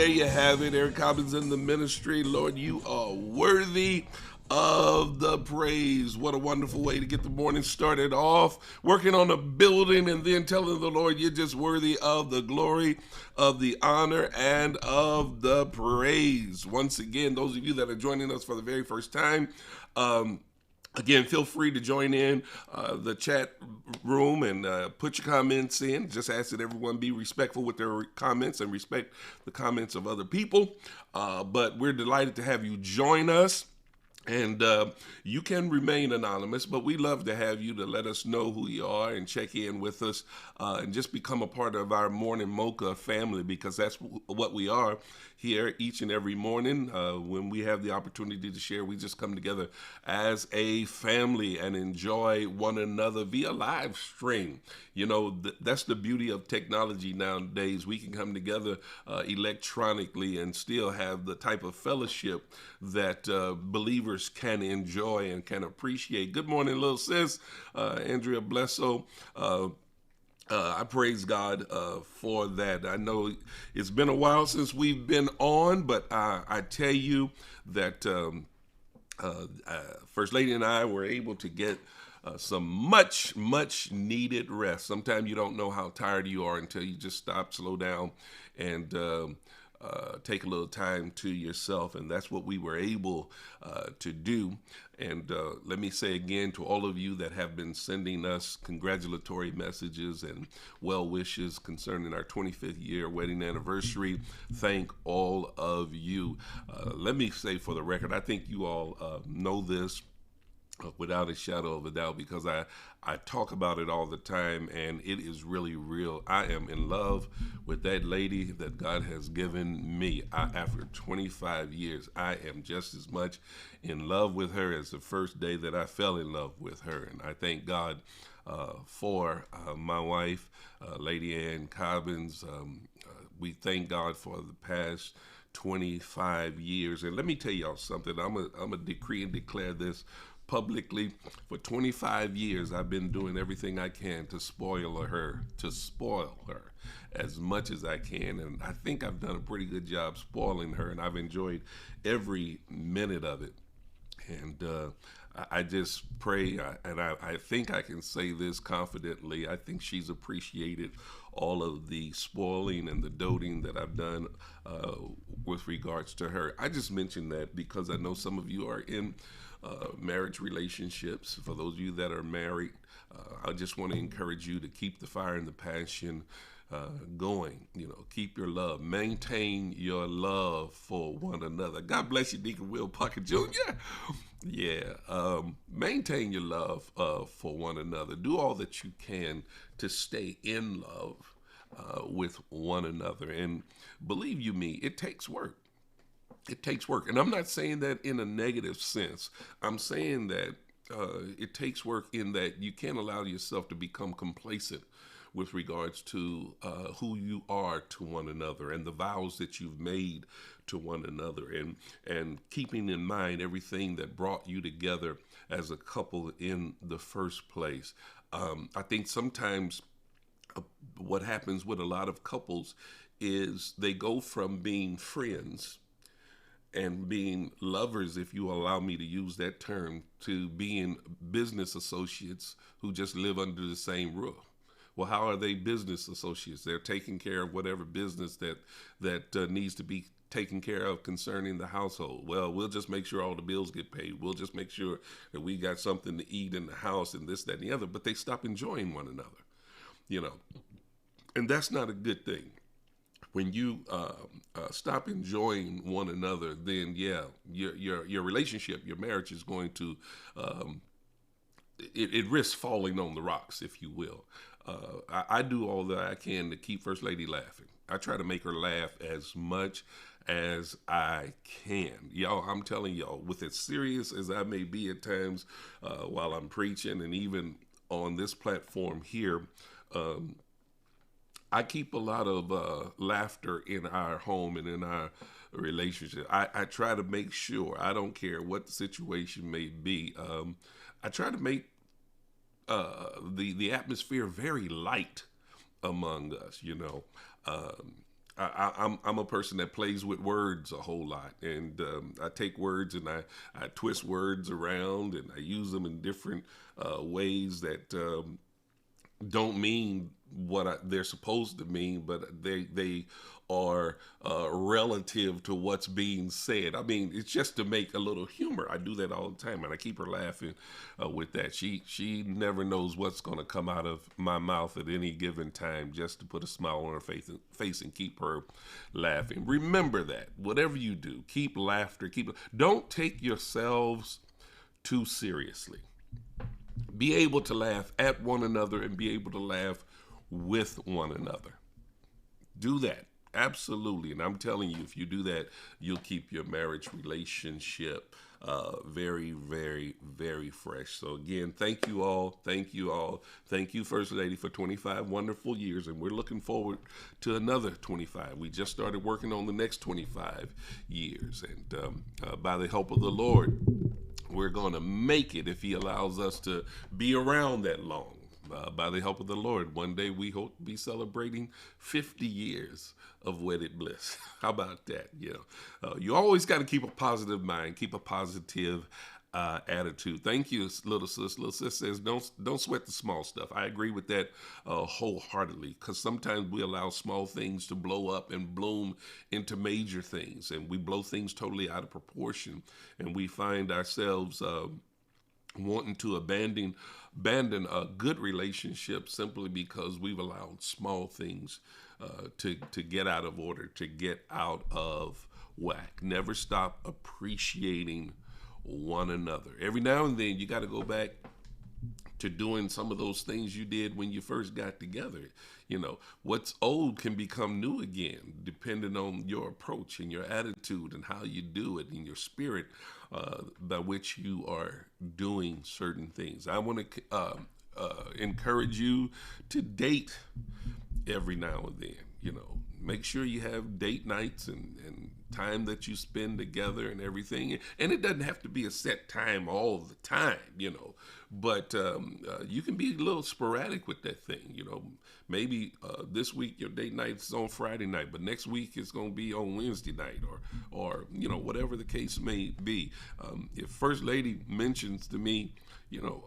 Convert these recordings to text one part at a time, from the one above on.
There you have it. Eric Cobbins in the ministry. Lord, you are worthy of the praise. What a wonderful way to get the morning started off. Working on a building and then telling the Lord you're just worthy of the glory, of the honor, and of the praise. Once again, those of you that are joining us for the very first time, again, feel free to join in the chat room and put your comments in. Just ask that everyone be respectful with their comments and respect the comments of other people. But we're delighted to have you join us. And you can remain anonymous, but we love to have you to let us know who you are and check in with us and just become a part of our Morning Mocha family, because that's what we are here each and every morning. When we have the opportunity to share, we just come together as a family and enjoy one another via live stream. You know, that's the beauty of technology nowadays. We can come together electronically and still have the type of fellowship that believers can enjoy and can appreciate. Good morning, little sis, Andrea Blesso. I praise God for that. I know it's been a while since we've been on, but I tell you that First Lady and I were able to get some much needed rest. Sometimes you don't know how tired you are until you just stop, slow down, and take a little time to yourself, and that's what we were able to do. And let me say again to all of you that have been sending us congratulatory messages and well wishes concerning our 25th year wedding anniversary, thank all of you. Let me say for the record, I think you all know this without a shadow of a doubt, because I talk about it all the time, and it is really real. I am in love with that lady that God has given me. After 25 years, I am just as much in love with her as the first day that I fell in love with her. And I thank God for my wife, Lady Ann Cobbins. We thank God for the past 25 years. And let me tell y'all something. I'm a decree and declare this publicly. For 25 years, I've been doing everything I can to spoil her as much as I can. And I think I've done a pretty good job spoiling her, and I've enjoyed every minute of it. And I just pray, and I think I can say this confidently. I think she's appreciated all of the spoiling and the doting that I've done with regards to her. I just mentioned that because I know some of you are in marriage relationships. For those of you that are married, I just want to encourage you to keep the fire and the passion going. You know, keep your love, maintain your love for one another. God bless you, Deacon Will Parker Jr. Yeah, maintain your love for one another. Do all that you can to stay in love with one another. And believe you me, it takes work. It takes work. And I'm not saying that in a negative sense. I'm saying that it takes work in that you can't allow yourself to become complacent with regards to who you are to one another and the vows that you've made to one another, and keeping in mind everything that brought you together as a couple in the first place. I think sometimes what happens with a lot of couples is they go from being friends and being lovers, if you allow me to use that term, to being business associates who just live under the same roof. Well, how are they business associates? They're taking care of whatever business that needs to be taken care of concerning the household. Well, we'll just make sure all the bills get paid. We'll just make sure that we got something to eat in the house and this, that, and the other. But they stop enjoying one another, you know, and that's not a good thing. When you stop enjoying one another, then yeah, your relationship, your marriage is going to it risks falling on the rocks, if you will. I do all that I can to keep First Lady laughing. I try to make her laugh as much as I can. Y'all, I'm telling y'all, with as serious as I may be at times while I'm preaching, and even on this platform here, I keep a lot of laughter in our home and in our relationship. I try to make sure, I don't care what the situation may be, I try to make the atmosphere very light among us. You know, I'm a person that plays with words a whole lot, and I take words and I twist words around and I use them in different ways that don't mean what they're supposed to mean, but they are relative to what's being said. I mean, it's just to make a little humor. I do that all the time, and I keep her laughing with that. She never knows what's going to come out of my mouth at any given time, just to put a smile on her face and keep her laughing. Remember that whatever you do, keep laughter. Don't take yourselves too seriously. Be able to laugh at one another and be able to laugh with one another. Do that. Absolutely. And I'm telling you, if you do that, you'll keep your marriage relationship very, very, very fresh. So, again, thank you all. Thank you all. Thank you, First Lady, for 25 wonderful years. And we're looking forward to another 25. We just started working on the next 25 years. And by the help of the Lord, we're going to make it if He allows us to be around that long. By the help of the Lord, one day we hope to be celebrating 50 years of wedded bliss. How about that? You always got to keep a positive mind, keep a positive attitude. Thank you, little sis. Little sis says, don't sweat the small stuff. I agree with that wholeheartedly, because sometimes we allow small things to blow up and bloom into major things, and we blow things totally out of proportion, and we find ourselves wanting to abandon a good relationship simply because we've allowed small things to get out of order, to get out of whack. Never stop appreciating one another. Every now and then you got to go back to doing some of those things you did when you first got together. What's old can become new again, depending on your approach and your attitude and how you do it and your spirit by which you are doing certain things. I want to encourage you to date every now and then. Make sure you have date nights and time that you spend together and everything. And it doesn't have to be a set time all the time, but you can be a little sporadic with that thing. Maybe this week your date night is on Friday night, but next week it's going to be on Wednesday night or whatever the case may be. If First Lady mentions to me,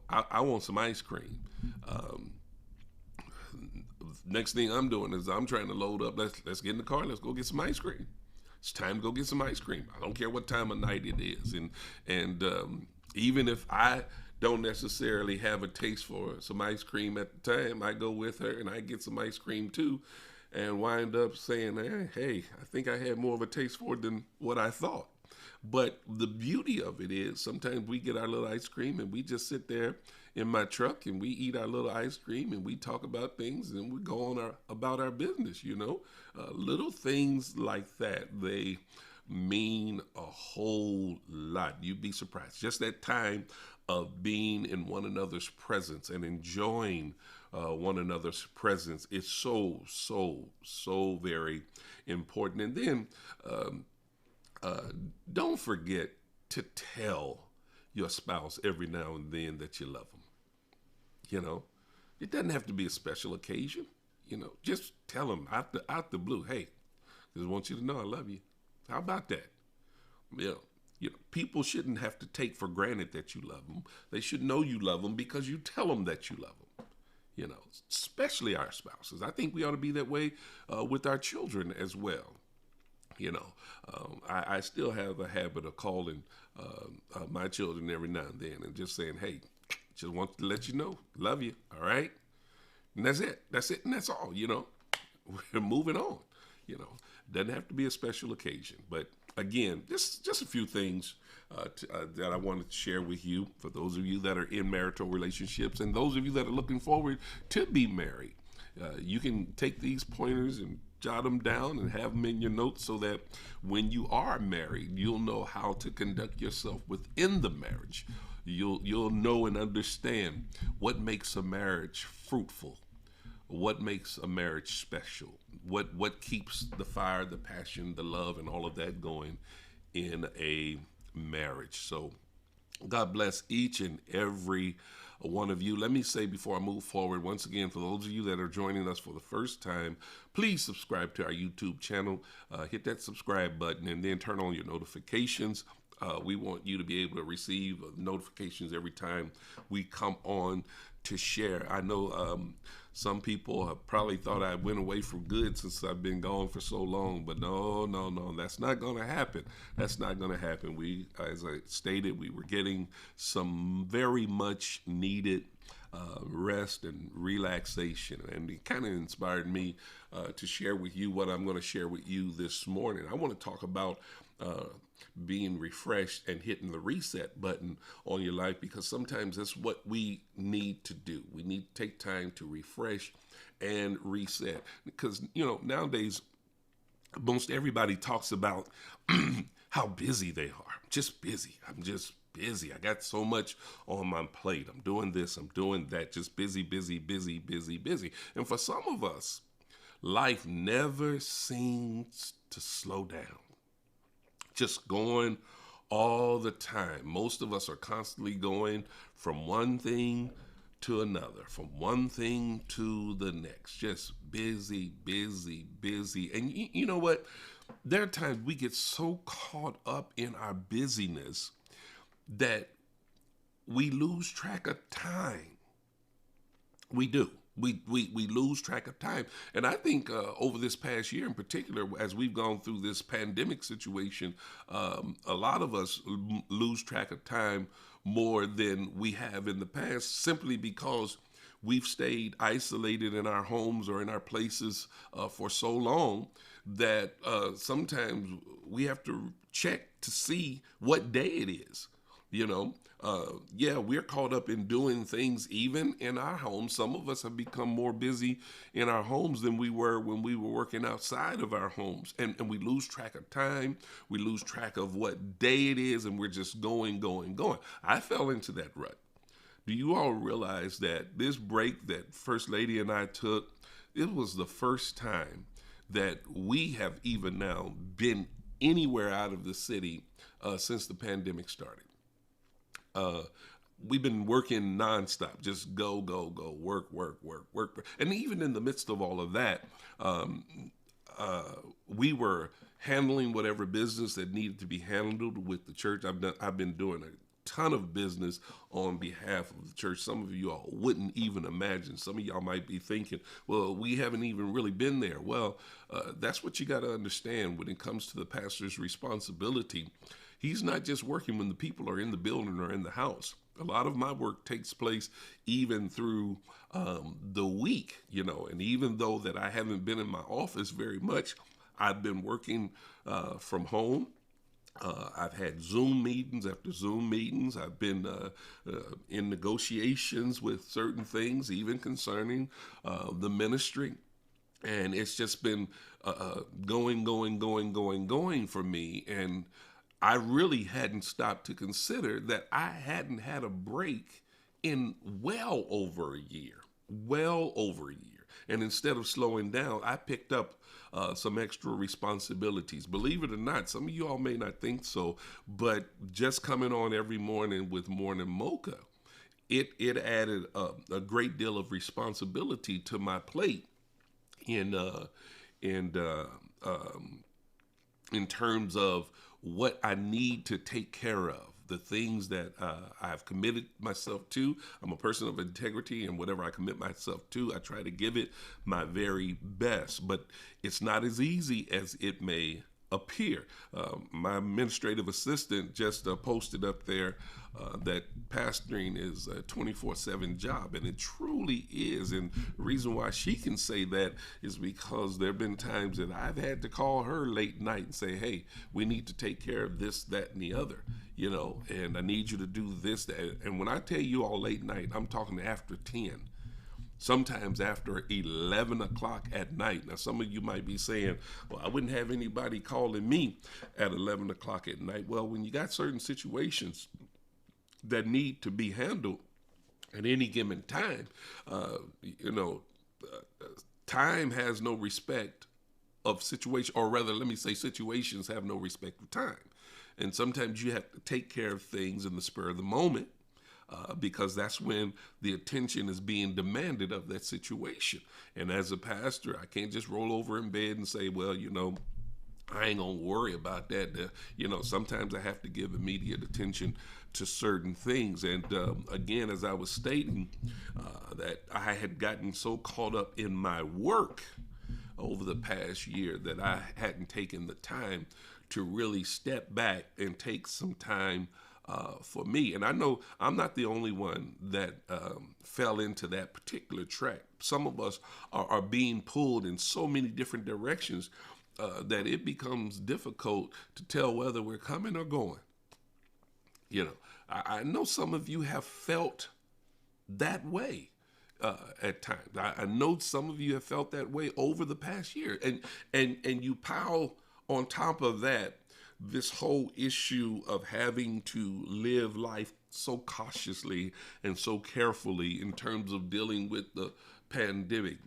I want some ice cream. Next thing I'm doing is I'm trying to load up. Let's get in the car. Let's go get some ice cream. It's time to go get some ice cream. I don't care what time of night it is. And even if I don't necessarily have a taste for some ice cream at the time, I go with her and I get some ice cream too, and wind up saying, hey, I think I had more of a taste for it than what I thought. But the beauty of it is sometimes we get our little ice cream and we just sit there in my truck and we eat our little ice cream and we talk about things and we go on about our business. Little things like that, they mean a whole lot. You'd be surprised. Just that time of being in one another's presence and enjoying one another's presence is so, so, so very important. And then don't forget to tell your spouse every now and then that you love them. It doesn't have to be a special occasion. Just tell them out the blue, hey, just want you to know I love you. How about that? People shouldn't have to take for granted that you love them. They should know you love them because you tell them that you love them. Especially our spouses. I think we ought to be that way with our children as well. I still have a habit of calling my children every now and then and just saying, hey, just want to let you know, love you, all right? And that's it, and that's all, We're moving on, Doesn't have to be a special occasion. But again, just a few things that I wanted to share with you for those of you that are in marital relationships and those of you that are looking forward to be married. You can take these pointers and jot them down and have them in your notes so that when you are married, you'll know how to conduct yourself within the marriage. You'll know and understand what makes a marriage fruitful, what makes a marriage special, what keeps the fire, the passion, the love, and all of that going in a marriage. So God bless each and every one of you. Let me say before I move forward, once again, for those of you that are joining us for the first time, please subscribe to our YouTube channel. Hit that subscribe button and then turn on your notifications. We want you to be able to receive notifications every time we come on to share. I know some people have probably thought I went away for good since I've been gone for so long, but no, that's not going to happen. That's not going to happen. We, as I stated, we were getting some very much needed rest and relaxation, and it kind of inspired me to share with you what I'm going to share with you this morning. I want to talk about being refreshed and hitting the reset button on your life, because sometimes that's what we need to do. We need to take time to refresh and reset, because nowadays most everybody talks about how busy they are. Just busy. I'm just busy. I got so much on my plate. I'm doing this, I'm doing that. Just busy, busy, busy, busy, busy. And for some of us, life never seems to slow down. Just going all the time. Most of us are constantly going from one thing to another, from one thing to the next. Just busy, busy, busy. And you know what? There are times we get so caught up in our busyness that we lose track of time. We do. We lose track of time. And I think over this past year in particular, as we've gone through this pandemic situation, a lot of us lose track of time more than we have in the past, simply because we've stayed isolated in our homes or in our places for so long that sometimes we have to check to see what day it is. Yeah, we're caught up in doing things even in our homes. Some of us have become more busy in our homes than we were when we were working outside of our homes. And we lose track of time. We lose track of what day it is, and we're just going, going, going. I fell into that rut. Do you all realize that this break that First Lady and I took, it was the first time that we have even now been anywhere out of the city since the pandemic started. We've been working nonstop, just go, work. And even in the midst of all of that, we were handling whatever business that needed to be handled with the church. I've been doing a ton of business on behalf of the church. Some of you all wouldn't even imagine. Some of y'all might be thinking, well, we haven't even really been there. Well, that's what you got to understand when it comes to the pastor's responsibility. He's not just working when the people are in the building or in the house. A lot of my work takes place even through the week, and even though that I haven't been in my office very much, I've been working from home. I've had Zoom meetings after Zoom meetings. I've been in negotiations with certain things, even concerning the ministry. And it's just been going for me. And I really hadn't stopped to consider that I hadn't had a break in well over a year. And instead of slowing down, I picked up some extra responsibilities. Believe it or not, some of you all may not think so, but just coming on every morning with Morning Mocha, it added a great deal of responsibility to my plate in terms of what I need to take care of, the things that I've committed myself to. I'm a person of integrity, and whatever I commit myself to, I try to give it my very best. But it's not as easy as it may appear. My administrative assistant just posted up there that pastoring is a 24/7 job, and it truly is. And the reason why she can say that is because there have been times that I've had to call her late night and say, hey, we need to take care of this, that, and the other, and I need you to do this, that. And when I tell you all late night, I'm talking after 10. Sometimes after 11 o'clock at night. Now, some of you might be saying, well, I wouldn't have anybody calling me at 11 o'clock at night. Well, when you got certain situations that need to be handled at any given time, time has no respect of situation, or rather, let me say, situations have no respect of time. And sometimes you have to take care of things in the spur of the moment, because that's when the attention is being demanded of that situation. And as a pastor, I can't just roll over in bed and say, well, I ain't gonna worry about that. Sometimes I have to give immediate attention to certain things. And again, as I was stating, that I had gotten so caught up in my work over the past year that I hadn't taken the time to really step back and take some time for me. And I know I'm not the only one that fell into that particular track. Some of us are being pulled in so many different directions that it becomes difficult to tell whether we're coming or going. I know some of you have felt that way at times. I know some of you have felt that way over the past year, and you pile on top of that this whole issue of having to live life so cautiously and so carefully in terms of dealing with the pandemic.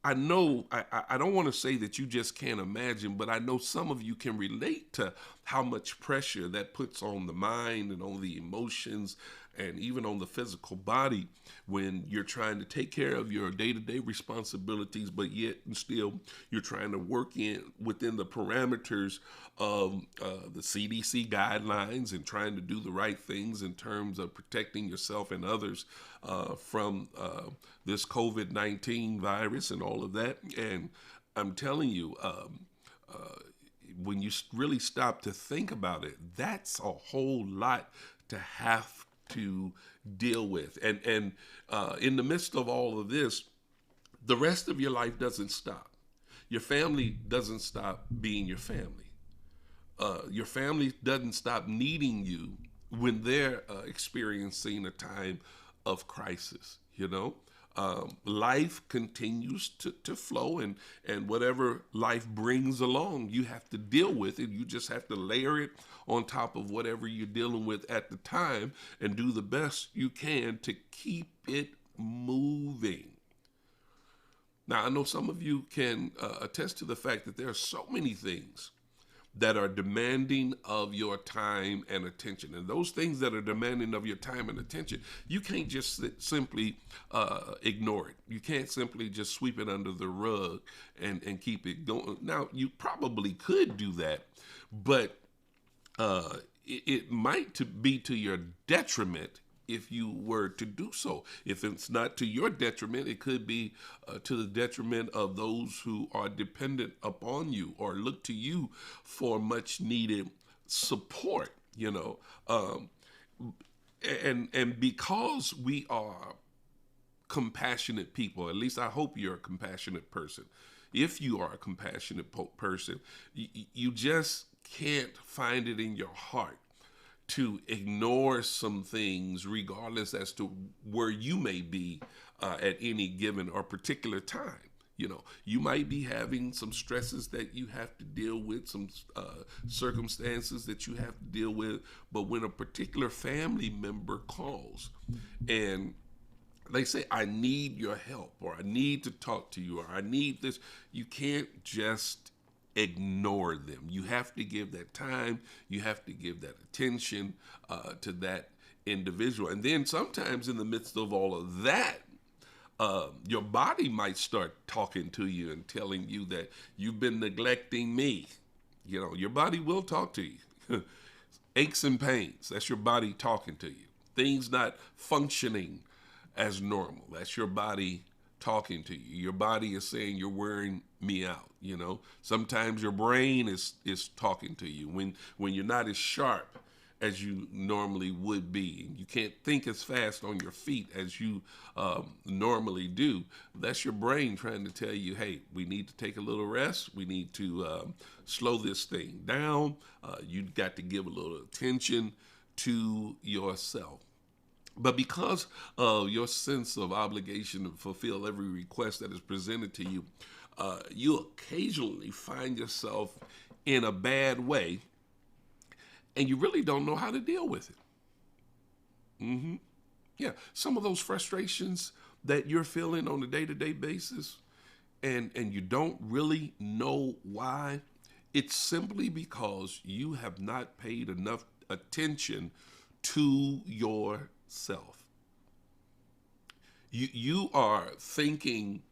I know, I don't want to say that you just can't imagine, but I know some of you can relate to how much pressure that puts on the mind and on the emotions and even on the physical body when you're trying to take care of your day-to-day responsibilities, but yet and still you're trying to work within the parameters of the CDC guidelines and trying to do the right things in terms of protecting yourself and others from this COVID-19 virus and all of that. And I'm telling you, when you really stop to think about it, that's a whole lot to have to deal with. And in the midst of all of this, the rest of your life doesn't stop. Your family doesn't stop being your family. Your family doesn't stop needing you when they're experiencing a time of crisis. Life continues to flow, and whatever life brings along, you have to deal with it. You just have to layer it on top of whatever you're dealing with at the time and do the best you can to keep it moving. Now, I know some of you can attest to the fact that there are so many things that are demanding of your time and attention. And those things that are demanding of your time and attention, you can't just simply ignore it. You can't simply just sweep it under the rug and keep it going. Now, you probably could do that, but it might be to your detriment if you were to do so. If it's not to your detriment, it could be to the detriment of those who are dependent upon you or look to you for much needed support, and because we are compassionate people, at least I hope you're a compassionate person. If you are a compassionate person, you just can't find it in your heart to ignore some things, regardless as to where you may be at any given or particular time. You might be having some stresses that you have to deal with, some circumstances that you have to deal with. But when a particular family member calls and they say, I need your help, or I need to talk to you, or I need this, you can't just ignore them. You have to give that time. You have to give that attention to that individual. And then sometimes in the midst of all of that, your body might start talking to you and telling you that you've been neglecting me. Your body will talk to you. Aches and pains, that's your body talking to you. Things not functioning as normal, that's your body talking to you. Your body is saying you're wearing me out. Sometimes your brain is talking to you when you're not as sharp as you normally would be. You can't think as fast on your feet as you normally do. That's your brain trying to tell you, hey, we need to take a little rest. We need to slow this thing down. You've got to give a little attention to yourself. But because of your sense of obligation to fulfill every request that is presented to you, you occasionally find yourself in a bad way, and you really don't know how to deal with it. Yeah, some of those frustrations that you're feeling on a day-to-day basis, and you don't really know why, it's simply because you have not paid enough attention to yourself. You are thinking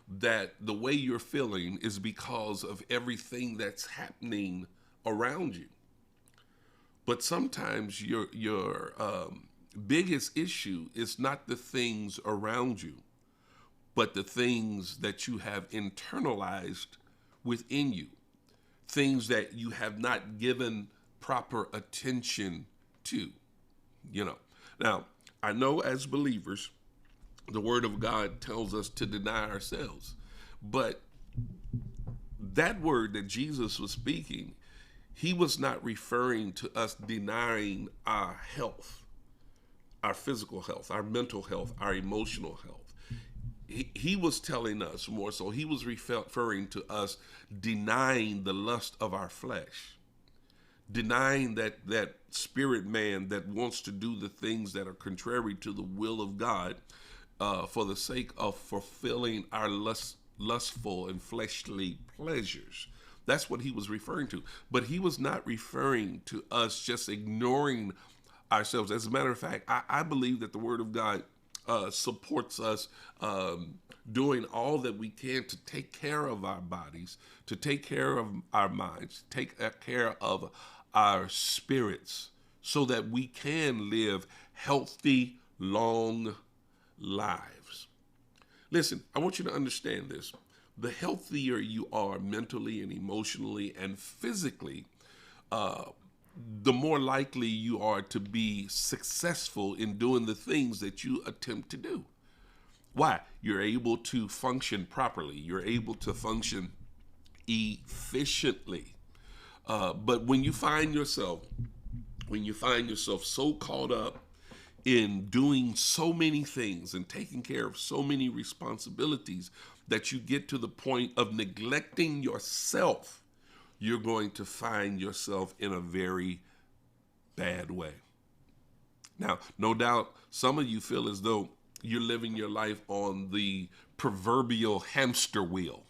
that the way you're feeling is because of everything that's happening around you. But sometimes your biggest issue is not the things around you, but the things that you have internalized within you, things that you have not given proper attention to. You know, now I know as believers, the Word of God tells us to deny ourselves, but that word that Jesus was speaking, he was not referring to us denying our health, our physical health, our mental health, our emotional health. He was telling us more so, he was referring to us denying the lust of our flesh, denying that spirit man that wants to do the things that are contrary to the will of God, for the sake of fulfilling our lustful and fleshly pleasures. That's what he was referring to. But he was not referring to us just ignoring ourselves. As a matter of fact, I believe that the Word of God supports us doing all that we can to take care of our bodies, to take care of our minds, to take care of our spirits, so that we can live healthy, long lives. Listen, I want you to understand this. The healthier you are mentally and emotionally and physically, the more likely you are to be successful in doing the things that you attempt to do. Why? You're able to function properly. You're able to function efficiently. But when you find yourself so caught up in doing so many things and taking care of so many responsibilities that you get to the point of neglecting yourself, you're going to find yourself in a very bad way. Now, no doubt some of you feel as though you're living your life on the proverbial hamster wheel.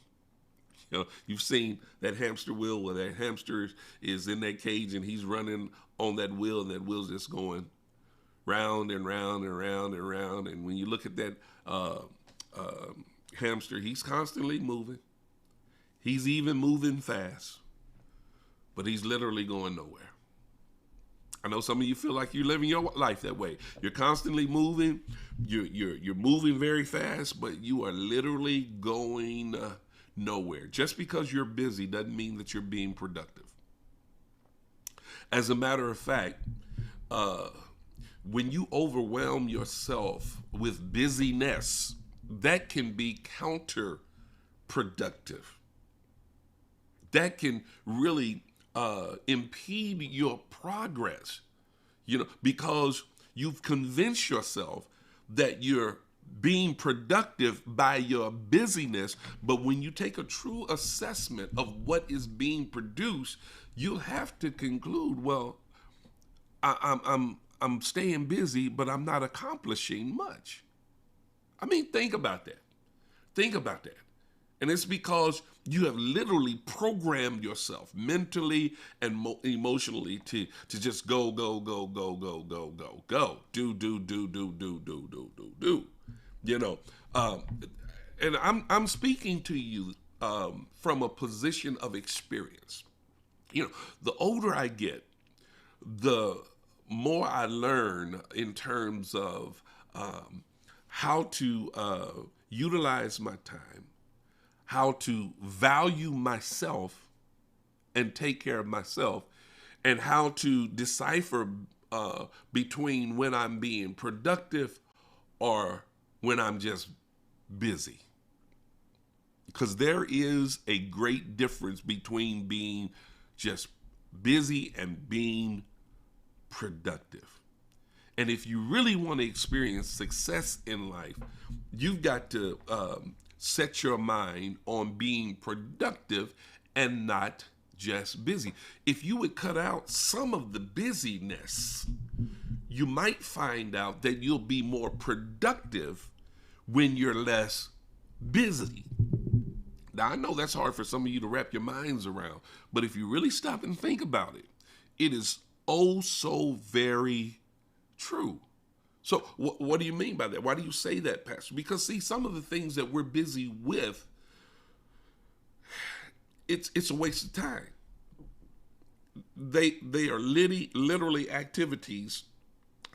You know, you've seen that hamster wheel where that hamster is in that cage and he's running on that wheel, and that wheel's just going round and round and round and round. And when you look at that hamster, he's constantly moving. He's even moving fast, but he's literally going nowhere. I know some of you feel like you're living your life that way. You're constantly moving. You're moving very fast, but you are literally going nowhere. Just because you're busy doesn't mean that you're being productive. As a matter of fact, when you overwhelm yourself with busyness, that can be counterproductive. That can really impede your progress, because you've convinced yourself that you're being productive by your busyness. But when you take a true assessment of what is being produced, you'll have to conclude, well, I'm staying busy, but I'm not accomplishing much. I mean, think about that. Think about that. And it's because you have literally programmed yourself mentally and emotionally to just go. Do. And I'm speaking to you from a position of experience. The older I get, the more I learn in terms of how to utilize my time, how to value myself and take care of myself, and how to decipher between when I'm being productive or when I'm just busy. Because there is a great difference between being just busy and being productive. And if you really want to experience success in life, you've got to set your mind on being productive and not just busy. If you would cut out some of the busyness, you might find out that you'll be more productive when you're less busy. Now, I know that's hard for some of you to wrap your minds around, but if you really stop and think about it, it is oh so very true. So, what do you mean by that? Why do you say that, Pastor? Because, see, some of the things that we're busy with, it's a waste of time. They are literally activities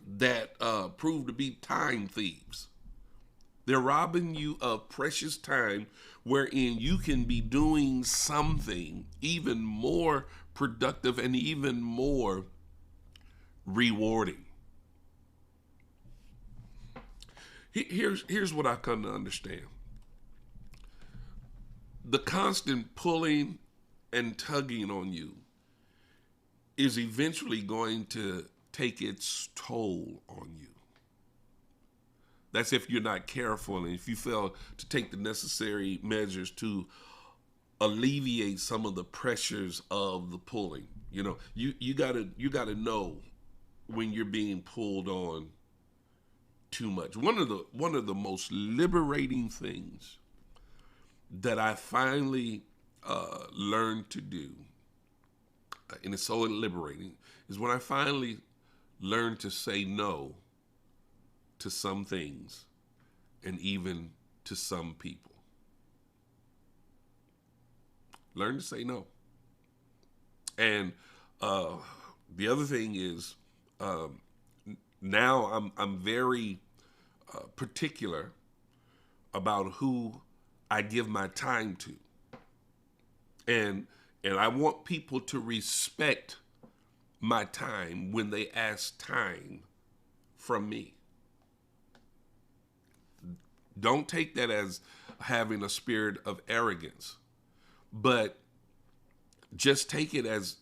that prove to be time thieves. They're robbing you of precious time wherein you can be doing something even more productive and even more rewarding. Here's what I come to understand. The constant pulling and tugging on you is eventually going to take its toll on you. That's if you're not careful and if you fail to take the necessary measures to alleviate some of the pressures of the pulling. You know, you gotta know when you're being pulled on too much. One of the most liberating things that I finally learned to do, and it's so liberating, is when I finally learned to say no to some things and even to some people. Learn to say no. And the other thing is, now I'm very particular about who I give my time to, and I want people to respect my time when they ask time from me. Don't take that as having a spirit of arrogance, but just take it as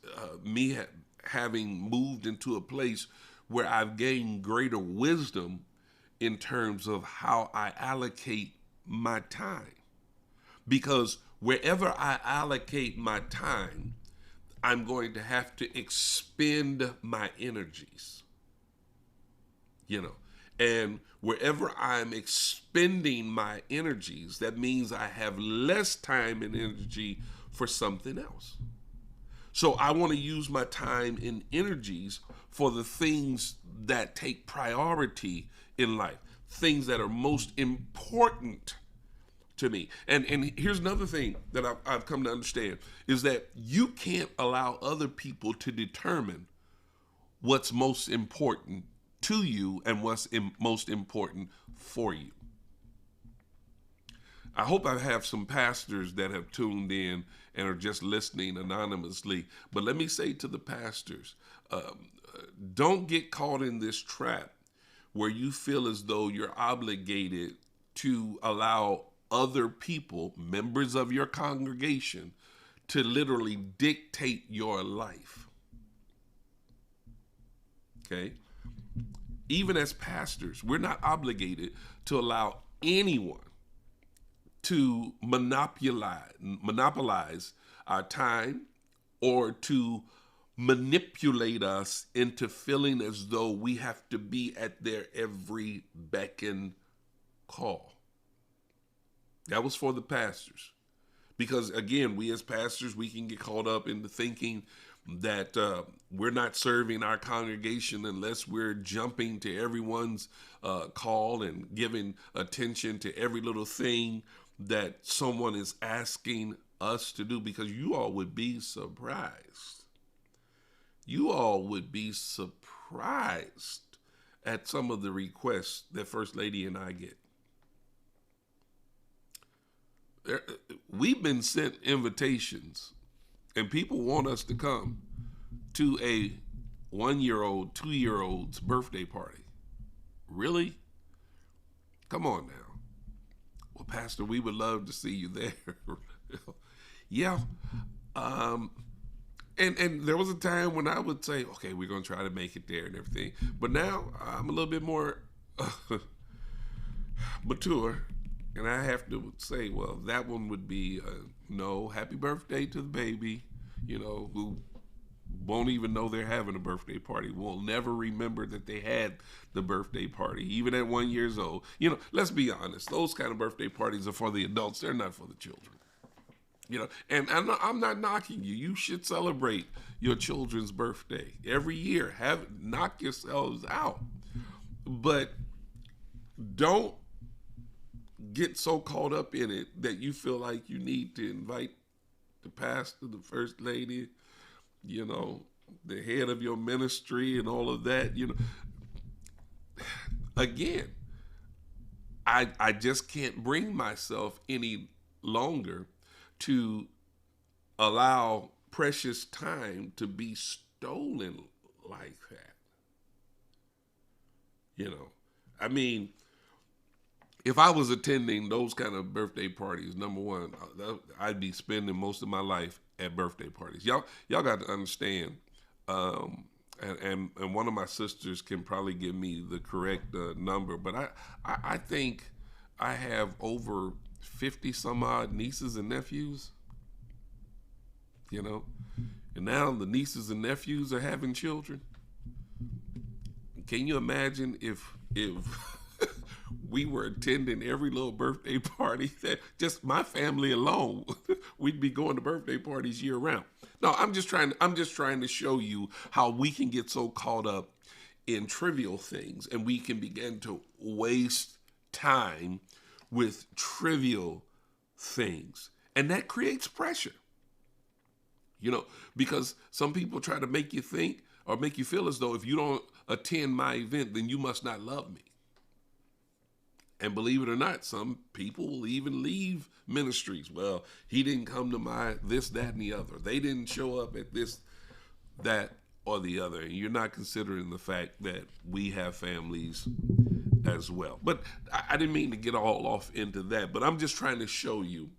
me having moved into a place where I've gained greater wisdom in terms of how I allocate my time. Because wherever I allocate my time, I'm going to have to expend my energies. You know, and wherever I'm expending my energies, that means I have less time and energy for something else. So I want to use my time and energies for the things that take priority in life, things that are most important to me. And here's another thing that I've come to understand is that you can't allow other people to determine what's most important to you and what's most important for you. I hope I have some pastors that have tuned in and are just listening anonymously. But let me say to the pastors, don't get caught in this trap where you feel as though you're obligated to allow other people, members of your congregation, to literally dictate your life. Okay? Even as pastors, we're not obligated to allow anyone to monopolize our time or to manipulate us into feeling as though we have to be at their every beck and call. That was for the pastors. Because again, we as pastors, we can get caught up into thinking that we're not serving our congregation unless we're jumping to everyone's call and giving attention to every little thing that someone is asking us to do, because you all would be surprised. You all would be surprised at some of the requests that First Lady and I get. We've been sent invitations and people want us to come to a 1-year-old, 2-year-old's birthday party. Really? Come on now. Well, Pastor, we would love to see you there. Yeah. And there was a time when I would say, okay, we're going to try to make it there and everything. But now I'm a little bit more mature. And I have to say, well, that one would be no, happy birthday to the baby, who won't even know they're having a birthday party, will never remember that they had the birthday party, even at 1 year old. Let's be honest. Those kind of birthday parties are for the adults. They're not for the children. And I'm not knocking you. You should celebrate your children's birthday every year. Knock yourselves out, but don't get so caught up in it that you feel like you need to invite the pastor, the first lady, you know, the head of your ministry, and all of that. Again, I just can't bring myself any longer to allow precious time to be stolen like that. I mean, if I was attending those kind of birthday parties, number one, I'd be spending most of my life at birthday parties. Y'all got to understand, and one of my sisters can probably give me the correct number, but I think I have over 50 some odd nieces and nephews. And now the nieces and nephews are having children. Can you imagine if we were attending every little birthday party that just my family alone, we'd be going to birthday parties year round. No, I'm just trying to show you how we can get so caught up in trivial things, and we can begin to waste time with trivial things. And that creates pressure. Because some people try to make you think or make you feel as though if you don't attend my event, then you must not love me. And believe it or not, some people will even leave ministries. Well, he didn't come to my this, that, and the other. They didn't show up at this, that, or the other. And you're not considering the fact that we have families as well. But I didn't mean to get all off into that. But I'm just trying to show you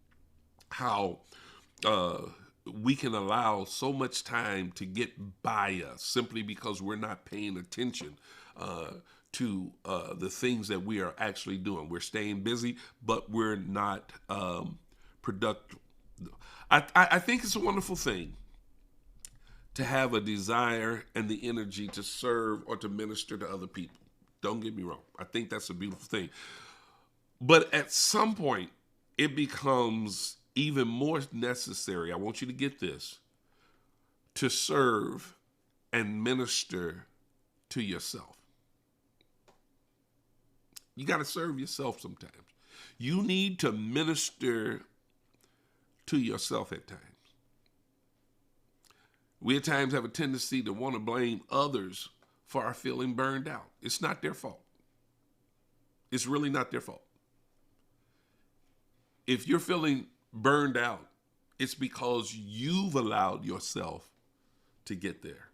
how we can allow so much time to get by us simply because we're not paying attention to the things that we are actually doing. We're staying busy, but we're not productive. I think it's a wonderful thing to have a desire and the energy to serve or to minister to other people. Don't get me wrong. I think that's a beautiful thing. But at some point, it becomes even more necessary, I want you to get this, to serve and minister to yourself. You got to serve yourself sometimes. You need to minister to yourself at times. We at times have a tendency to want to blame others for our feeling burned out. It's not their fault. It's really not their fault. If you're feeling burned out, it's because you've allowed yourself to get there.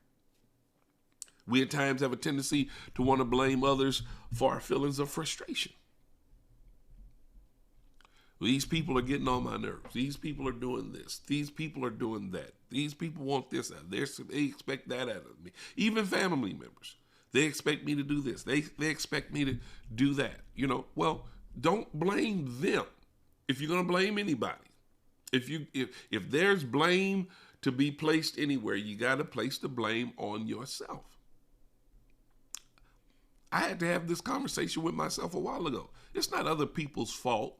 We at times have a tendency to want to blame others for our feelings of frustration. These people are getting on my nerves. These people are doing this. These people are doing that. These people want this out. They expect that out of me. Even family members. They expect me to do this. They expect me to do that. Well, don't blame them. If you're going to blame anybody, if there's blame to be placed anywhere, you got to place the blame on yourself. I had to have this conversation with myself a while ago. It's not other people's fault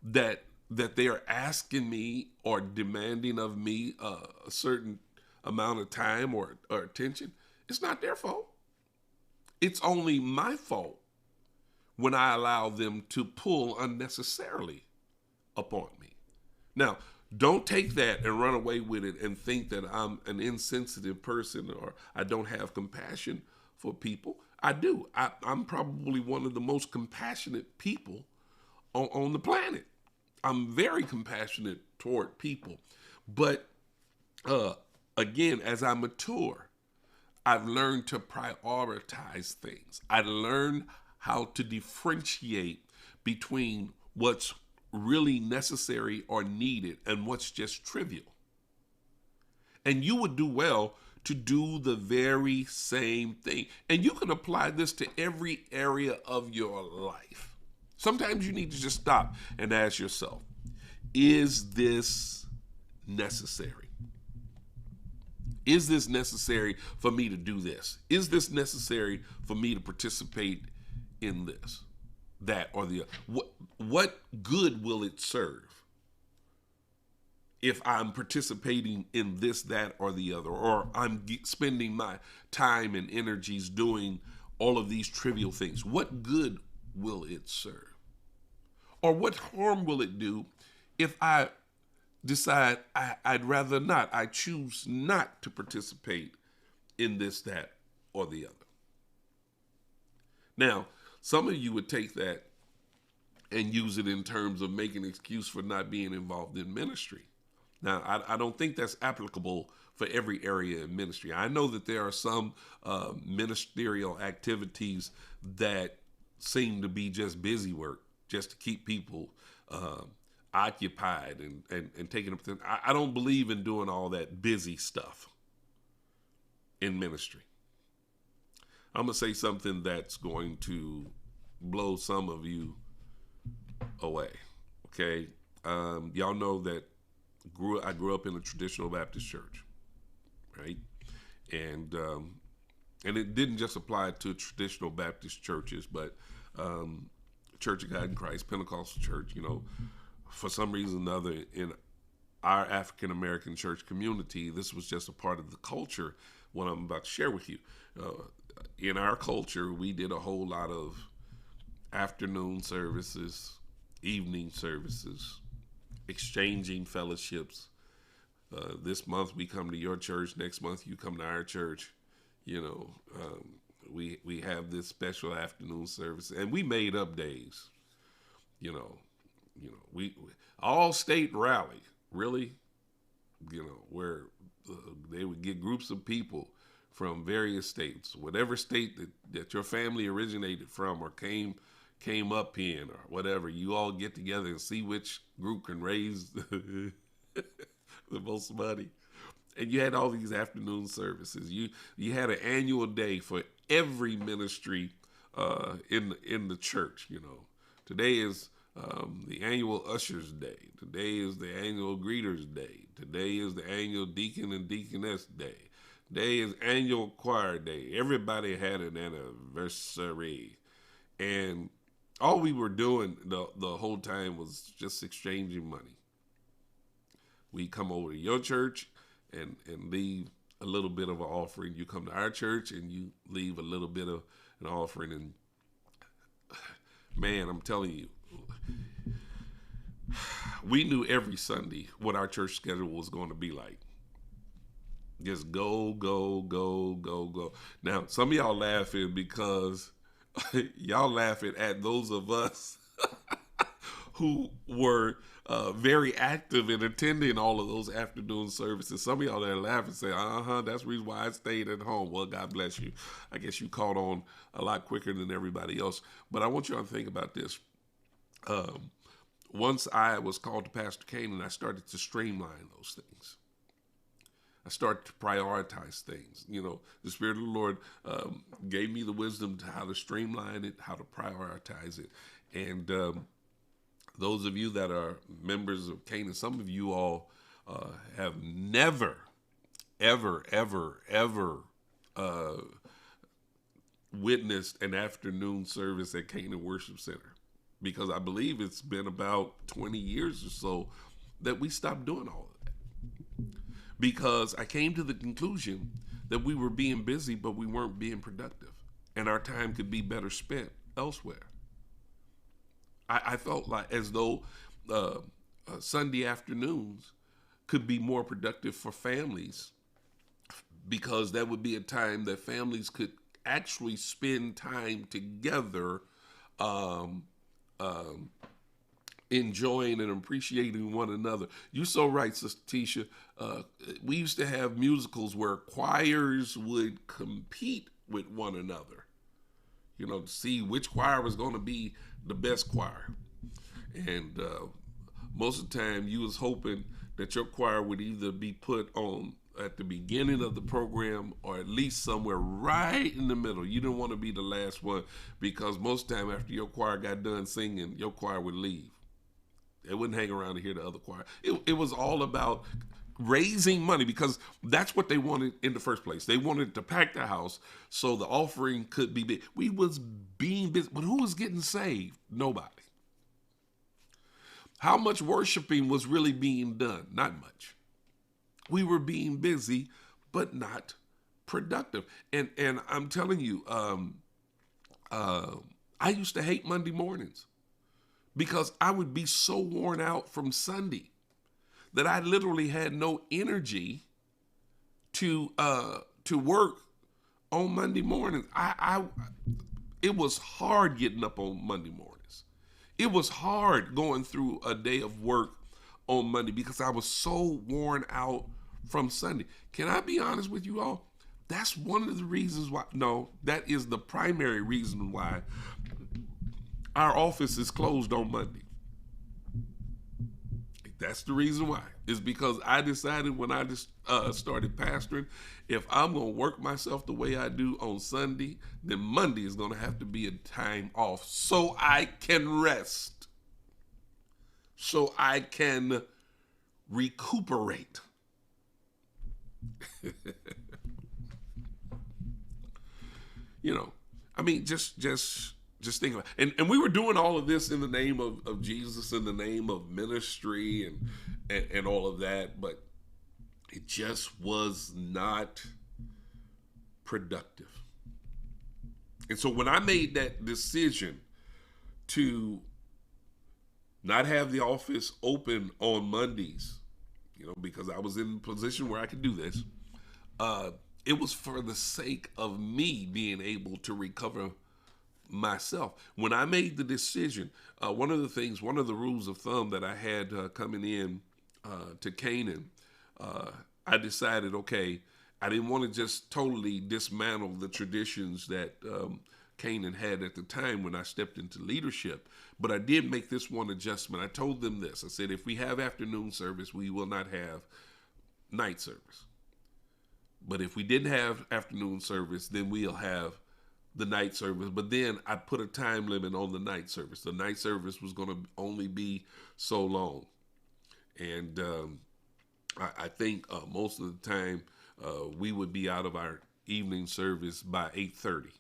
that they are asking me or demanding of me a certain amount of time or attention. It's not their fault. It's only my fault when I allow them to pull unnecessarily upon me. Now, don't take that and run away with it and think that I'm an insensitive person or I don't have compassion for people. I do. I'm probably one of the most compassionate people on the planet. I'm very compassionate toward people. But again, as I mature, I've learned to prioritize things. I learned how to differentiate between what's really necessary or needed and what's just trivial. And you would do well to do the very same thing. And you can apply this to every area of your life. Sometimes you need to just stop and ask yourself, is this necessary? Is this necessary for me to do this? Is this necessary for me to participate in this, that, or the other? What good will it serve? if I'm participating in this, that, or the other, or I'm spending my time and energies doing all of these trivial things? What good will it serve? Or what harm will it do if I decide I'd rather not? I choose not to participate in this, that, or the other. Now, some of you would take that and use it in terms of making an excuse for not being involved in ministry. Now, I don't think that's applicable for every area in ministry. I know that there are some ministerial activities that seem to be just busy work, just to keep people occupied and taking up. I don't believe in doing all that busy stuff in ministry. I'm going to say something that's going to blow some of you away. Okay. Y'all know that I grew up in a traditional Baptist church, right? And it didn't just apply to traditional Baptist churches, but Church of God in Christ, Pentecostal church, for some reason or other in our African American church community, this was just a part of the culture, what I'm about to share with you. In our culture, we did a whole lot of afternoon services, evening services, exchanging fellowships. This month we come to your church. Next month you come to our church. We have this special afternoon service, and we made up days. We all state rally, really. Where they would get groups of people from various states, whatever state that your family originated from or came up in or whatever. You all get together and see which group can raise the most money. And you had all these afternoon services. You had an annual day for every ministry in the church. Today is the annual ushers day. Today is the annual greeters day. Today is the annual deacon and deaconess day. Today is annual choir day. Everybody had an anniversary, and all we were doing the whole time was just exchanging money. We come over to your church and leave a little bit of an offering. You come to our church and you leave a little bit of an offering. And man, I'm telling you, we knew every Sunday what our church schedule was going to be like. Just go, go, go, go, go. Now, some of y'all laughing because y'all laughing at those of us who were very active in attending all of those afternoon services. Some of y'all that are laughing say, that's the reason why I stayed at home. Well, God bless you. I guess you caught on a lot quicker than everybody else. But I want you to think about this. Once I was called to Pastor Canaan, I started to streamline those things. I started to prioritize things. The Spirit of the Lord gave me the wisdom to how to streamline it, how to prioritize it. And those of you that are members of Canaan, some of you all have never, ever, ever, ever witnessed an afternoon service at Canaan Worship Center, because I believe it's been about 20 years or so that we stopped doing all of that. Because I came to the conclusion that we were being busy, but we weren't being productive, and our time could be better spent elsewhere. I felt like as though Sunday afternoons could be more productive for families, because that would be a time that families could actually spend time together, enjoying and appreciating one another. You're so right, Sister Tisha. We used to have musicals where choirs would compete with one another, to see which choir was going to be the best choir. And most of the time you was hoping that your choir would either be put on at the beginning of the program or at least somewhere right in the middle. You didn't want to be the last one, because most of the time after your choir got done singing, your choir would leave. They wouldn't hang around to hear the other choir. It was all about raising money, because that's what they wanted in the first place. They wanted to pack the house so the offering could be big. We was being busy, but who was getting saved? Nobody. How much worshiping was really being done? Not much. We were being busy, but not productive. And I'm telling you, I used to hate Monday mornings because I would be so worn out from Sunday that I literally had no energy to work on Monday mornings. It was hard getting up on Monday mornings. It was hard going through a day of work on Monday because I was so worn out from Sunday. Can I be honest with you all? That's one of the reasons why, no, that is the primary reason why our office is closed on Monday. That's the reason why. Is because I decided when I just started pastoring, if I'm going to work myself the way I do on Sunday, then Monday is going to have to be a time off so I can rest, so I can recuperate. You know, I mean, just think about it. And we were doing all of this in the name of Jesus, in the name of ministry and all of that, but it just was not productive. And so when I made that decision to not have the office open on Mondays, because I was in a position where I could do this, it was for the sake of me being able to recover myself. When I made the decision, one of the rules of thumb that I had coming in to Canaan, I decided, okay, I didn't want to just totally dismantle the traditions that Canaan had at the time when I stepped into leadership, but I did make this one adjustment. I told them this. I said, if we have afternoon service, we will not have night service. But if we didn't have afternoon service, then we'll have the night service. But then I put a time limit on the night service. The night service was going to only be so long. And I think most of the time we would be out of our evening service by 8:30,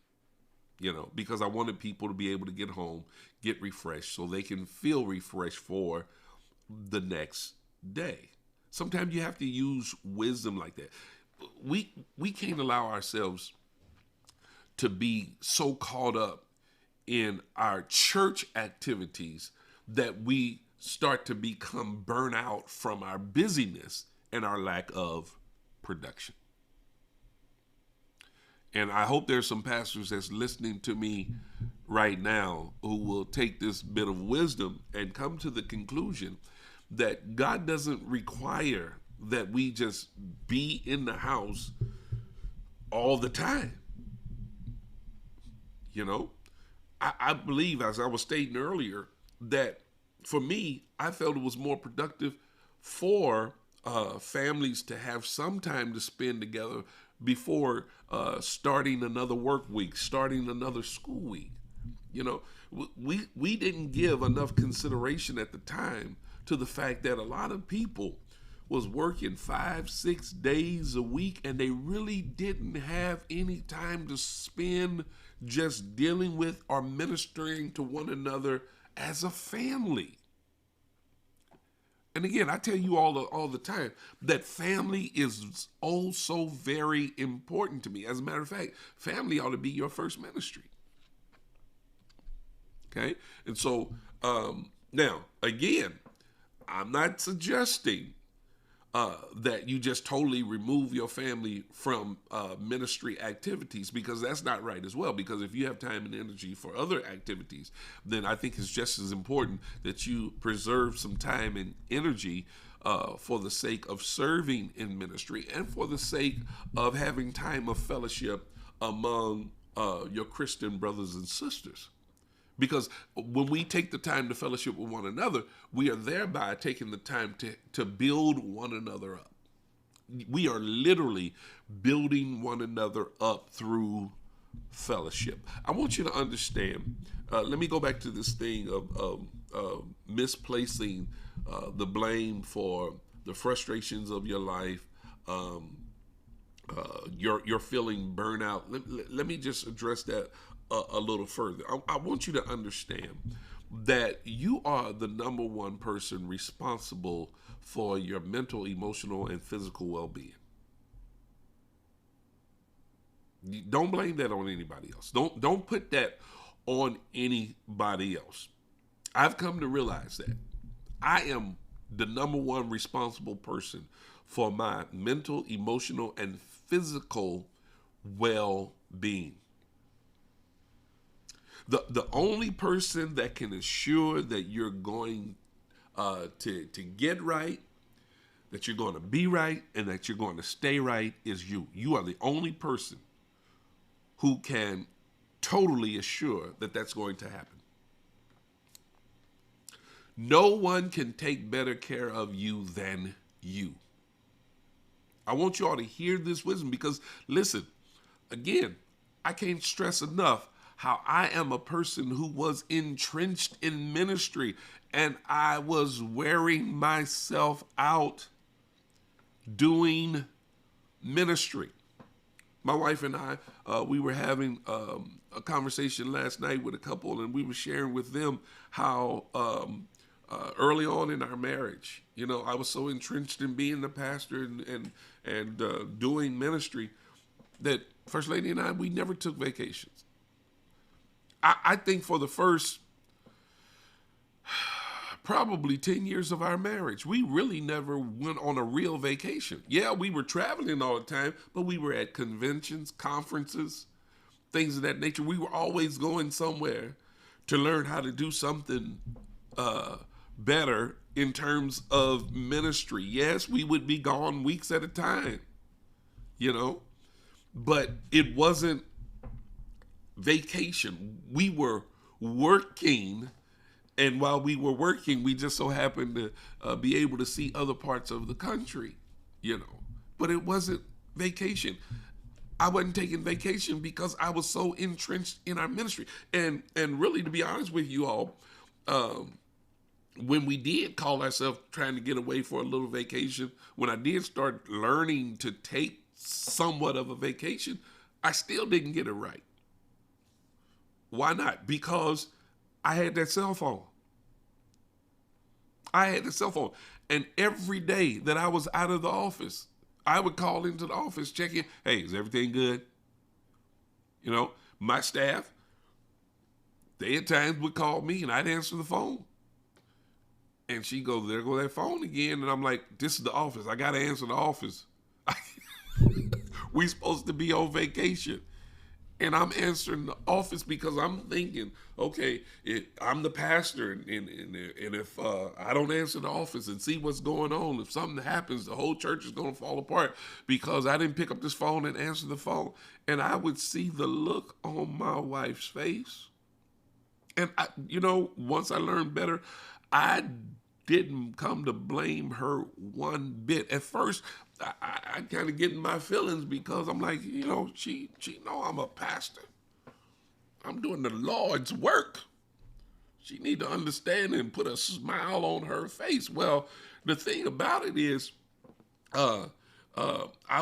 because I wanted people to be able to get home, get refreshed so they can feel refreshed for the next day. Sometimes you have to use wisdom like that. We can't allow ourselves to be so caught up in our church activities that we start to become burnt out from our busyness and our lack of production. And I hope there's some pastors that's listening to me right now who will take this bit of wisdom and come to the conclusion that God doesn't require that we just be in the house all the time. I believe, as I was stating earlier, that for me, I felt it was more productive for families to have some time to spend together before starting another work week, starting another school week. We didn't give enough consideration at the time to the fact that a lot of people was working 5-6 days a week, and they really didn't have any time to spend just dealing with or ministering to one another as a family. And again, I tell you all the time that family is oh so very important to me. As a matter of fact, family ought to be your first ministry. Okay? And so, now, again, I'm not suggesting that you just totally remove your family from ministry activities, because that's not right as well. Because if you have time and energy for other activities, then I think it's just as important that you preserve some time and energy for the sake of serving in ministry and for the sake of having time of fellowship among your Christian brothers and sisters. Because when we take the time to fellowship with one another, we are thereby taking the time to build one another up. We are literally building one another up through fellowship. I want you to understand, let me go back to this thing of misplacing the blame for the frustrations of your life, you're feeling burnout. Let me just address that a little further. I want you to understand that you are the number one person responsible for your mental, emotional, and physical well-being. Don't blame that on anybody else. Don't put that on anybody else. I've come to realize that I am the number one responsible person for my mental, emotional, and physical well-being. The only person that can assure that you're going to get right, that you're going to be right, and that you're going to stay right is you. You are the only person who can totally assure that that's going to happen. No one can take better care of you than you. I want you all to hear this wisdom because, listen, again, I can't stress enough how I am a person who was entrenched in ministry and I was wearing myself out doing ministry. My wife and I, we were having a conversation last night with a couple, and we were sharing with them how early on in our marriage, I was so entrenched in being the pastor and doing ministry that First Lady and I, we never took vacations. I think for the first probably 10 years of our marriage, we really never went on a real vacation. Yeah, we were traveling all the time, but we were at conventions, conferences, things of that nature. We were always going somewhere to learn how to do something better in terms of ministry. Yes, we would be gone weeks at a time, but it wasn't vacation. We were working. And while we were working, we just so happened to be able to see other parts of the country, But it wasn't vacation. I wasn't taking vacation because I was so entrenched in our ministry. And really, to be honest with you all, when we did call ourselves trying to get away for a little vacation, when I did start learning to take somewhat of a vacation, I still didn't get it right. Why not? Because I had that cell phone. And every day that I was out of the office, I would call into the office, check in. Hey, is everything good? My staff, they at times would call me and I'd answer the phone. And she'd go, there go that phone again. And I'm like, this is the office. I got to answer the office. We supposed to be on vacation. And I'm answering the office because I'm thinking, okay, I'm the pastor, and if I don't answer the office and see what's going on, if something happens, the whole church is going to fall apart because I didn't pick up this phone and answer the phone. And I would see the look on my wife's face. And, once I learned better, I didn't come to blame her one bit. At first, I kind of get in my feelings because I'm like, she know I'm a pastor. I'm doing the Lord's work. She need to understand and put a smile on her face. Well, the thing about it is, I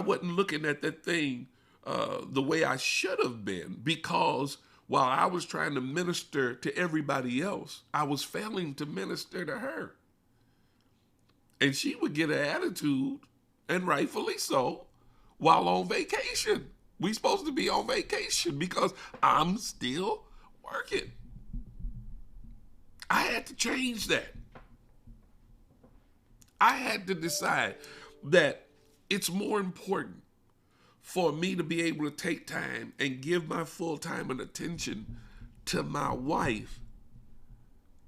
wasn't looking at that thing the way I should have been because while I was trying to minister to everybody else, I was failing to minister to her. And she would get an attitude, and rightfully so, while on vacation. We supposed to be on vacation because I'm still working. I had to change that. I had to decide that it's more important for me to be able to take time and give my full time and attention to my wife,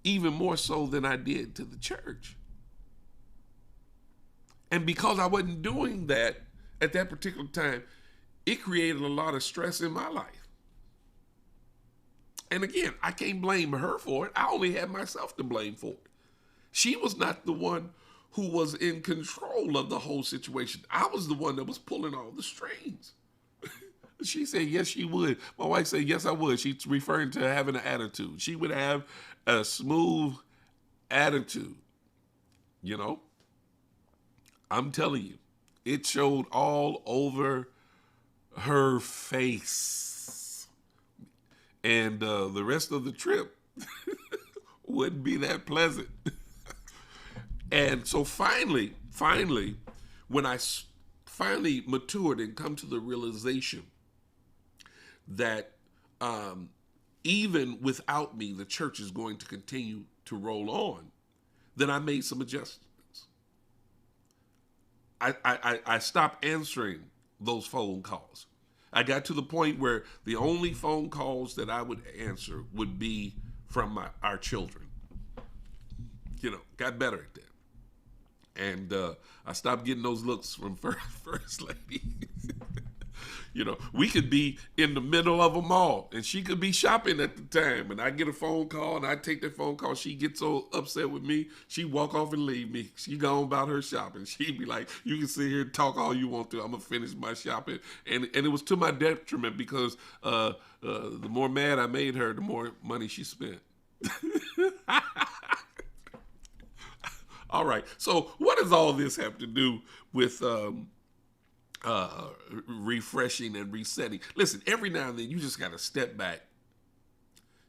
even more so than I did to the church. And because I wasn't doing that at that particular time, it created a lot of stress in my life. And again, I can't blame her for it. I only had myself to blame for it. She was not the one who was in control of the whole situation. I was the one that was pulling all the strings. She said, yes, she would. My wife said, yes, I would. She's referring to having an attitude. She would have a smooth attitude, I'm telling you, it showed all over her face. And the rest of the trip Wouldn't be that pleasant. And so finally, when I finally matured and come to the realization that even without me, the church is going to continue to roll on, then I made some adjustments. I stopped answering those phone calls. I got to the point where the only phone calls that I would answer would be from our children. Got better at that. And I stopped getting those looks from first lady. We could be in the middle of a mall and she could be shopping at the time, and I get a phone call and I take that phone call. She gets so upset with me, she walk off and leave me. She gone about her shopping. She'd be like, "You can sit here and talk all you want to. I'm gonna finish my shopping." And it was to my detriment because the more mad I made her, the more money she spent. All right. So what does all this have to do with refreshing and resetting? Listen, every now and then you just got to step back.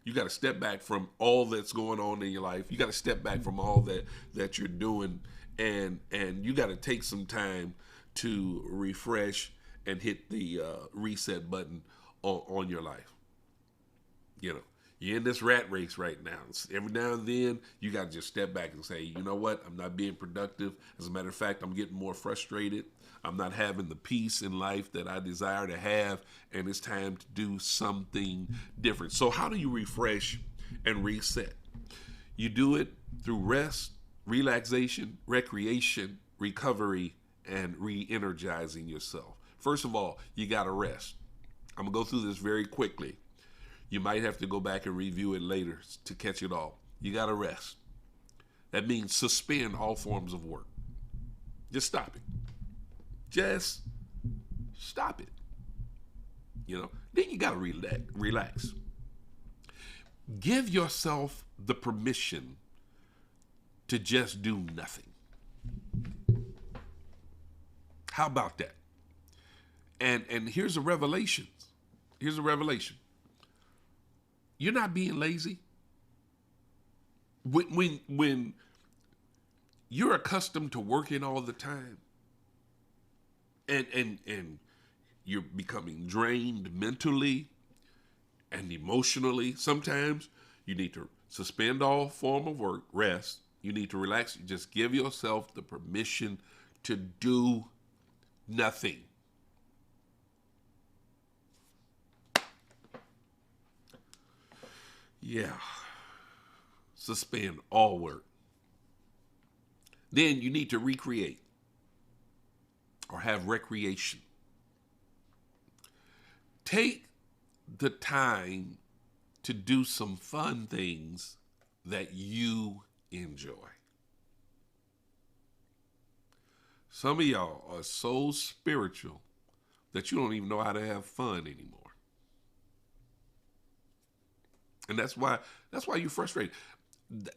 You got to step back from all that's going on in your life. You got to step back from all that you're doing, and you got to take some time to refresh and hit the reset button on your life. You're in this rat race right now. Every now and then, you got to just step back and say, you know what? I'm not being productive. As a matter of fact, I'm getting more frustrated. I'm not having the peace in life that I desire to have, and it's time to do something different. So how do you refresh and reset? You do it through rest, relaxation, recreation, recovery, and re-energizing yourself. First of all, you got to rest. I'm going to go through this very quickly. You might have to go back and review it later to catch it all. You got to rest. That means suspend all forms of work. Just stop it. Just stop it. Then you got to relax. Give yourself the permission to just do nothing. How about that? And here's a revelation. You're not being lazy. When you're accustomed to working all the time and you're becoming drained mentally and emotionally, sometimes you need to suspend all form of work, rest. You need to relax. Just give yourself the permission to do nothing. Yeah. Suspend all work. Then you need to recreate or have recreation. Take the time to do some fun things that you enjoy. Some of y'all are so spiritual that you don't even know how to have fun anymore. And that's why you're frustrated.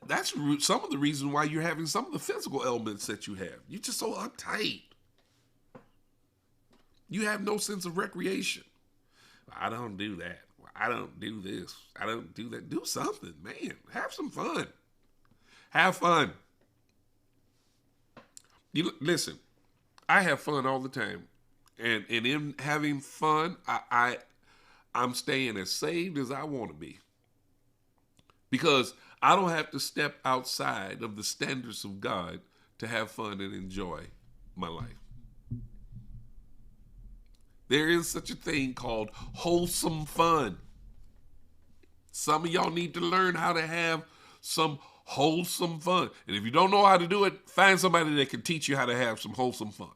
That's some of the reason why you're having some of the physical ailments that you have. You're just so uptight. You have no sense of recreation. I don't do that. I don't do this. I don't do that. Do something, man. Have some fun. Have fun. Listen, I have fun all the time. And in having fun, I'm staying as saved as I want to be. Because I don't have to step outside of the standards of God to have fun and enjoy my life. There is such a thing called wholesome fun. Some of y'all need to learn how to have some wholesome fun. And if you don't know how to do it, find somebody that can teach you how to have some wholesome fun.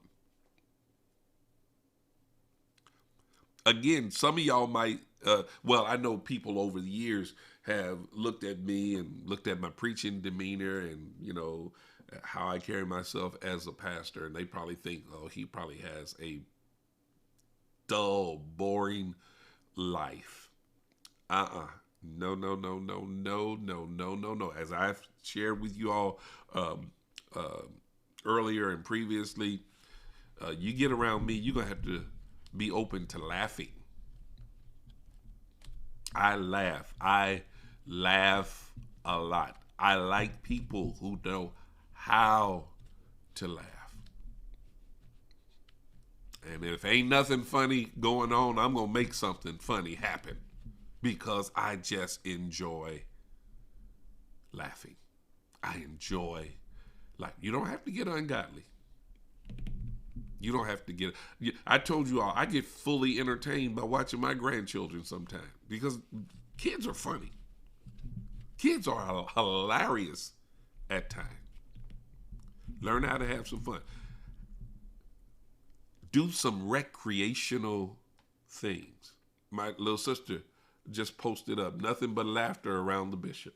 Again, some of y'all might, I know people over the years have looked at me and looked at my preaching demeanor and, how I carry myself as a pastor. And they probably think, oh, he probably has a dull, boring life. No. As I've shared with you all earlier and previously, you get around me, you're going to have to be open to laughing. I laugh a lot. I like people who know how to laugh. And if ain't nothing funny going on, I'm going to make something funny happen because I just enjoy laughing. I enjoy life. You don't have to get ungodly. You don't have to get. I told you all, I get fully entertained by watching my grandchildren sometimes because kids are funny. Kids are hilarious at times. Learn how to have some fun. Do some recreational things. My little sister just posted up, nothing but laughter around the bishop.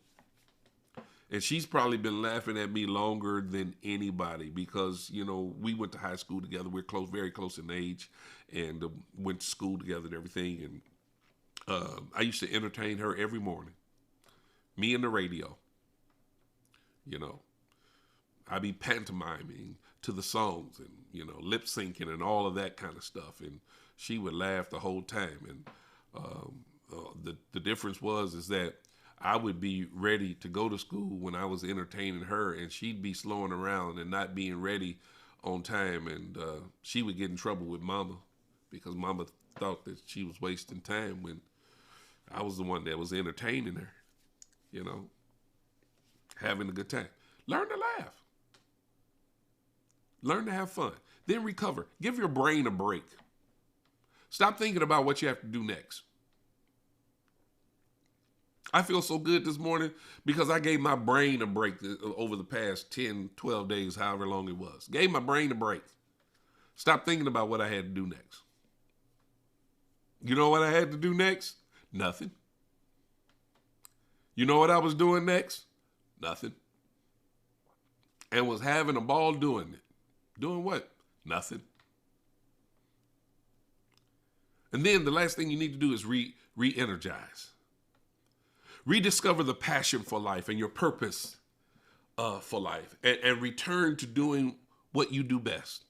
And she's probably been laughing at me longer than anybody because, you know, we went to high school together. We're close, very close in age, and went to school together and everything. And I used to entertain her every morning. Me and the radio. You know, I'd be pantomiming to the songs and, you know, lip syncing and all of that kind of stuff. And she would laugh the whole time. And the difference is that I would be ready to go to school when I was entertaining her, and she'd be slowing around and not being ready on time. And she would get in trouble with mama because mama thought that she was wasting time when I was the one that was entertaining her, you know, having a good time. Learn to laugh. Learn to have fun. Then recover. Give your brain a break. Stop thinking about what you have to do next. I feel so good this morning because I gave my brain a break over the past 10, 12 days, however long it was. Gave my brain a break. Stop thinking about what I had to do next. You know what I had to do next? Nothing. You know what I was doing next? Nothing. And was having a ball doing it. Doing what? Nothing. And then the last thing you need to do is re-energize. Rediscover the passion for life and your purpose for life, and return to doing what you do best.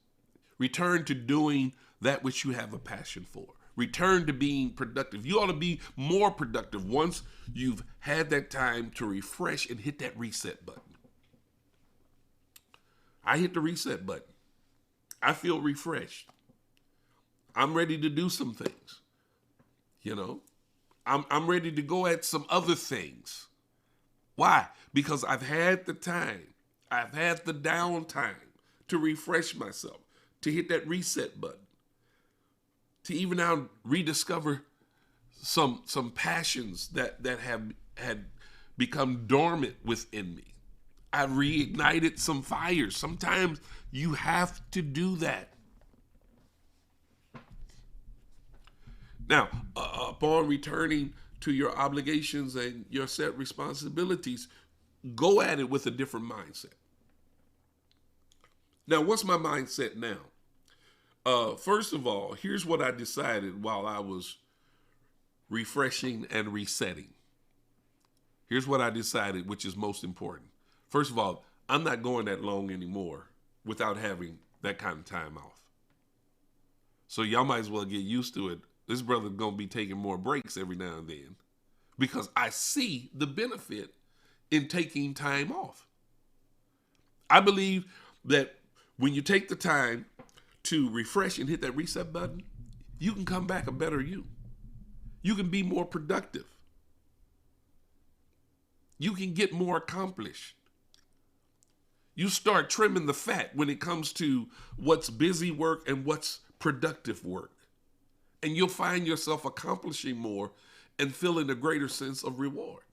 Return to doing that which you have a passion for. Return to being productive. You ought to be more productive once you've had that time to refresh and hit that reset button. I hit the reset button. I feel refreshed. I'm ready to do some things, you know. I'm ready to go at some other things. Why? Because I've had the time. I've had the downtime to refresh myself, to hit that reset button, to even now rediscover some passions that had become dormant within me. I reignited some fires. Sometimes you have to do that. Now, upon returning to your obligations and your set responsibilities, go at it with a different mindset. Now, what's my mindset now? First of all, here's what I decided while I was refreshing and resetting. Here's what I decided, which is most important. First of all, I'm not going that long anymore without having that kind of time off. So y'all might as well get used to it. This brother's going to be taking more breaks every now and then because I see the benefit in taking time off. I believe that when you take the time to refresh and hit that reset button, you can come back a better you. You can be more productive. You can get more accomplished. You start trimming the fat when it comes to what's busy work and what's productive work. And you'll find yourself accomplishing more and feeling a greater sense of reward.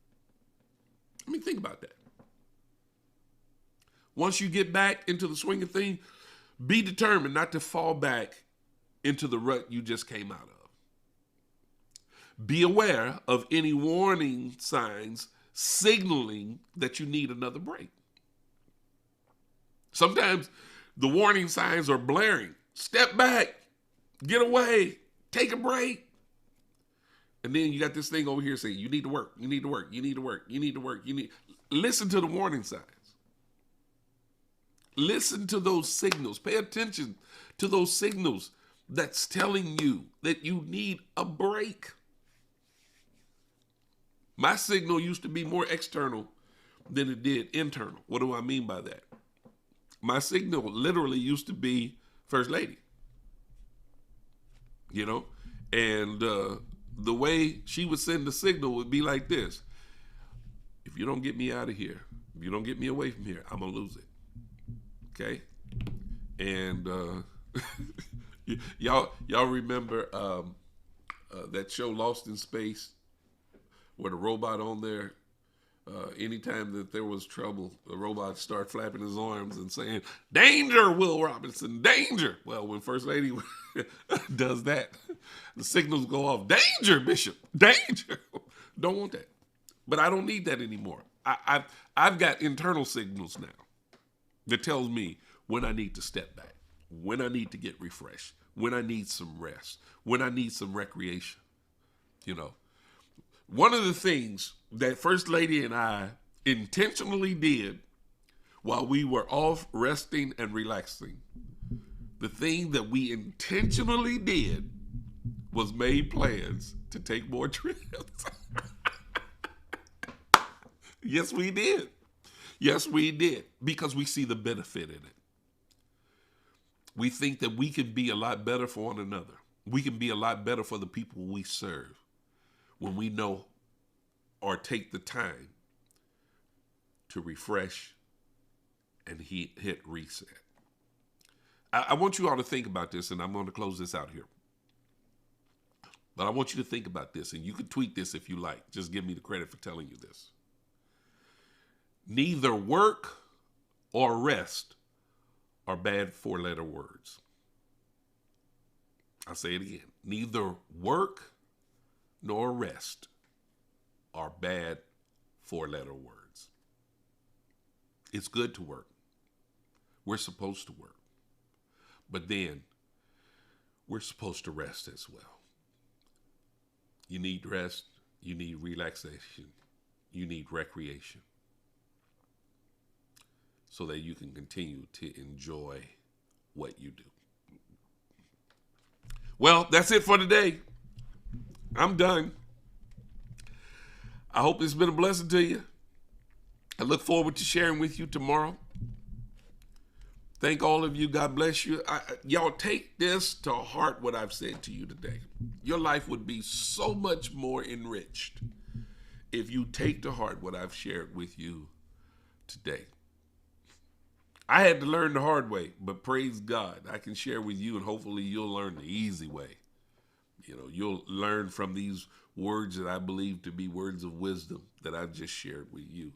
I mean, think about that. Once you get back into the swing of things, be determined not to fall back into the rut you just came out of. Be aware of any warning signs signaling that you need another break. Sometimes the warning signs are blaring. Step back, get away, take a break. And then you got this thing over here saying, you need to work, you need to work, you need to work, you need to work, Listen to the warning signs. Listen to those signals. Pay attention to those signals that's telling you that you need a break. My signal used to be more external, than it did internal. What do I mean by that? My signal literally used to be First Lady, you know, and the way she would send the signal would be like this: if you don't get me out of here, if you don't get me away from here, I'm gonna lose it. Okay, and y'all remember that show Lost in Space, where the robot on there, anytime that there was trouble, the robot start flapping his arms and saying, "Danger, Will Robinson, danger." Well, when First Lady does that, the signals go off. Danger, Bishop, danger. Don't want that. But I don't need that anymore. I've got internal signals now that tells me when I need to step back, when I need to get refreshed, when I need some rest, when I need some recreation. You know, one of the things that First Lady and I intentionally did while we were off resting and relaxing, the thing that we intentionally did was made plans to take more trips. Yes, we did. Yes, we did. Because we see the benefit in it. We think that we can be a lot better for one another. We can be a lot better for the people we serve when we know or take the time to refresh and hit reset. I want you all to think about this, and I'm going to close this out here. But I want you to think about this, and you can tweet this if you like. Just give me the credit for telling you this. Neither work or rest are bad four-letter words. I'll say it again. Neither work nor rest are bad four-letter words. It's good to work. We're supposed to work. But then we're supposed to rest as well. You need rest. You need relaxation. You need recreation, so that you can continue to enjoy what you do. Well, that's it for today. I'm done. I hope it's been a blessing to you. I look forward to sharing with you tomorrow. Thank all of you. God bless you. Y'all take this to heart, what I've said to you today. Your life would be so much more enriched if you take to heart what I've shared with you today. I had to learn the hard way, but praise God, I can share with you, and hopefully you'll learn the easy way. You know, you'll learn from these words that I believe to be words of wisdom that I've just shared with you,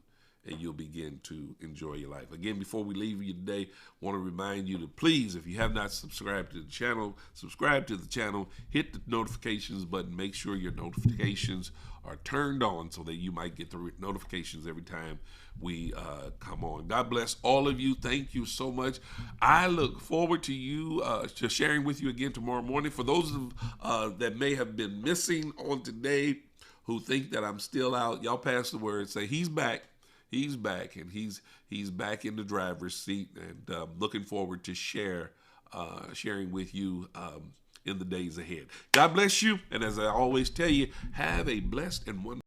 and you'll begin to enjoy your life. Again, before we leave you today, I want to remind you to please, if you have not subscribed to the channel, subscribe to the channel, hit the notifications button, make sure your notifications are turned on so that you might get the notifications every time we come on. God bless all of you. Thank you so much. I look forward to you to sharing with you again tomorrow morning. For those that may have been missing on today, who think that I'm still out, y'all pass the word. Say he's back. He's back, and he's back in the driver's seat, and looking forward to sharing with you in the days ahead. God bless you, and as I always tell you, have a blessed and wonderful